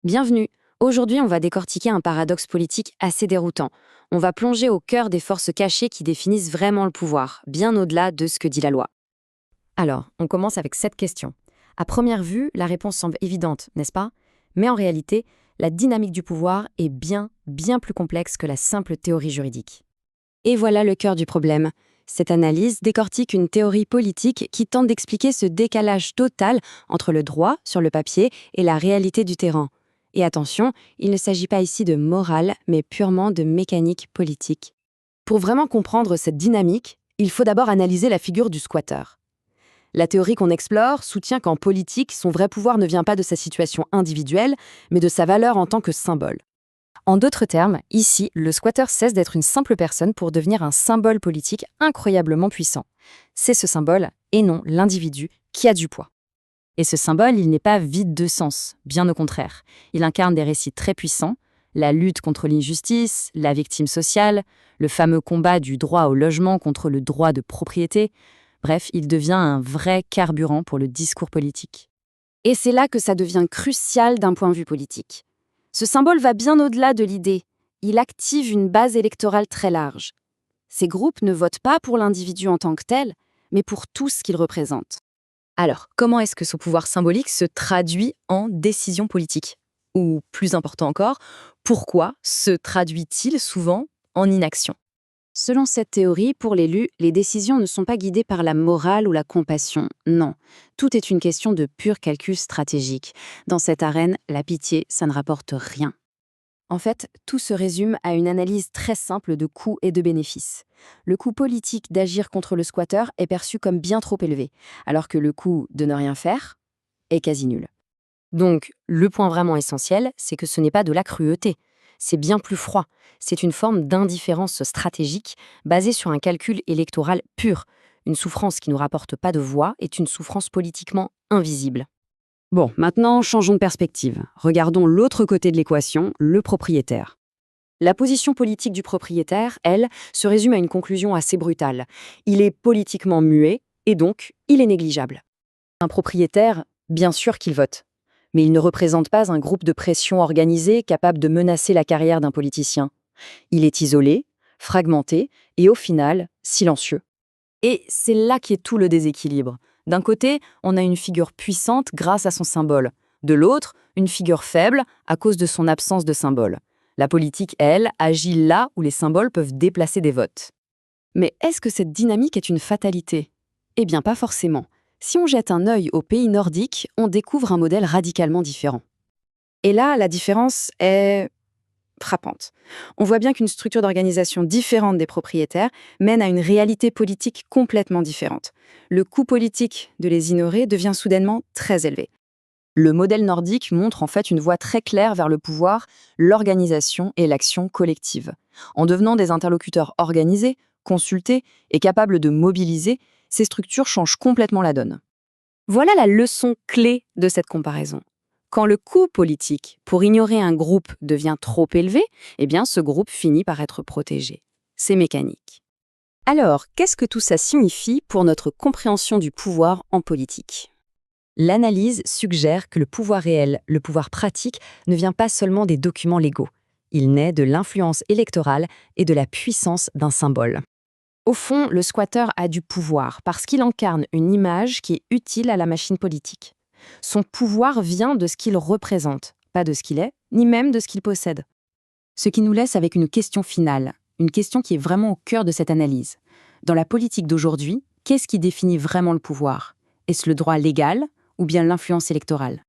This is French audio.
Bienvenue. Aujourd'hui, on va décortiquer un paradoxe politique assez déroutant. On va plonger au cœur des forces cachées qui définissent vraiment le pouvoir, bien au-delà de ce que dit la loi. Alors, on commence avec cette question. À première vue, la réponse semble évidente, n'est-ce pas? Mais en réalité, la dynamique du pouvoir est bien plus complexe que la simple théorie juridique. Et voilà le cœur du problème. Cette analyse décortique une théorie politique qui tente d'expliquer ce décalage total entre le droit, sur le papier, et la réalité du terrain. Et attention, il ne s'agit pas ici de morale, mais purement de mécanique politique. Pour vraiment comprendre cette dynamique, il faut d'abord analyser la figure du squatter. La théorie qu'on explore soutient qu'en politique, son vrai pouvoir ne vient pas de sa situation individuelle, mais de sa valeur en tant que symbole. En d'autres termes, ici, le squatter cesse d'être une simple personne pour devenir un symbole politique incroyablement puissant. C'est ce symbole, et non l'individu, qui a du poids. Et ce symbole, il n'est pas vide de sens, bien au contraire. Il incarne des récits très puissants, la lutte contre l'injustice, la victime sociale, le fameux combat du droit au logement contre le droit de propriété. Bref, il devient un vrai carburant pour le discours politique. Et c'est là que ça devient crucial d'un point de vue politique. Ce symbole va bien au-delà de l'idée. Il active une base électorale très large. Ces groupes ne votent pas pour l'individu en tant que tel, mais pour tout ce qu'il représente. Alors, comment est-ce que ce pouvoir symbolique se traduit en décision politique? Ou plus important encore, pourquoi se traduit-il souvent en inaction? Selon cette théorie, pour l'élu, les décisions ne sont pas guidées par la morale ou la compassion. Non, tout est une question de pur calcul stratégique. Dans cette arène, la pitié, ça ne rapporte rien. En fait, tout se résume à une analyse très simple de coûts et de bénéfices. Le coût politique d'agir contre le squatter est perçu comme bien trop élevé, alors que le coût de ne rien faire est quasi nul. Donc, le point vraiment essentiel, c'est que ce n'est pas de la cruauté. C'est bien plus froid. C'est une forme d'indifférence stratégique basée sur un calcul électoral pur. Une souffrance qui ne nous rapporte pas de voix est une souffrance politiquement invisible. Bon, maintenant, changeons de perspective. Regardons l'autre côté de l'équation, le propriétaire. La position politique du propriétaire, elle, se résume à une conclusion assez brutale. Il est politiquement muet et donc il est négligeable. Un propriétaire, bien sûr qu'il vote. Mais il ne représente pas un groupe de pression organisé capable de menacer la carrière d'un politicien. Il est isolé, fragmenté et au final, silencieux. Et c'est là qu'est tout le déséquilibre. D'un côté, on a une figure puissante grâce à son symbole. De l'autre, une figure faible à cause de son absence de symbole. La politique, elle, agit là où les symboles peuvent déplacer des votes. Mais est-ce que cette dynamique est une fatalité? Eh bien, pas forcément. Si on jette un œil aux pays nordiques, on découvre un modèle radicalement différent. Et là, la différence est frappante. On voit bien qu'une structure d'organisation différente des propriétaires mène à une réalité politique complètement différente. Le coût politique de les ignorer devient soudainement très élevé. Le modèle nordique montre en fait une voie très claire vers le pouvoir, l'organisation et l'action collective. En devenant des interlocuteurs organisés, consultés et capables de mobiliser, ces structures changent complètement la donne. Voilà la leçon clé de cette comparaison. Quand le coût politique pour ignorer un groupe devient trop élevé, eh bien ce groupe finit par être protégé. C'est mécanique. Alors, qu'est-ce que tout ça signifie pour notre compréhension du pouvoir en politique? L'analyse suggère que le pouvoir réel, le pouvoir pratique, ne vient pas seulement des documents légaux. Il naît de l'influence électorale et de la puissance d'un symbole. Au fond, le squatter a du pouvoir parce qu'il incarne une image qui est utile à la machine politique. Son pouvoir vient de ce qu'il représente, pas de ce qu'il est, ni même de ce qu'il possède. Ce qui nous laisse avec une question finale, une question qui est vraiment au cœur de cette analyse. Dans la politique d'aujourd'hui, qu'est-ce qui définit vraiment le pouvoir? Est-ce le droit légal ou bien l'influence électorale?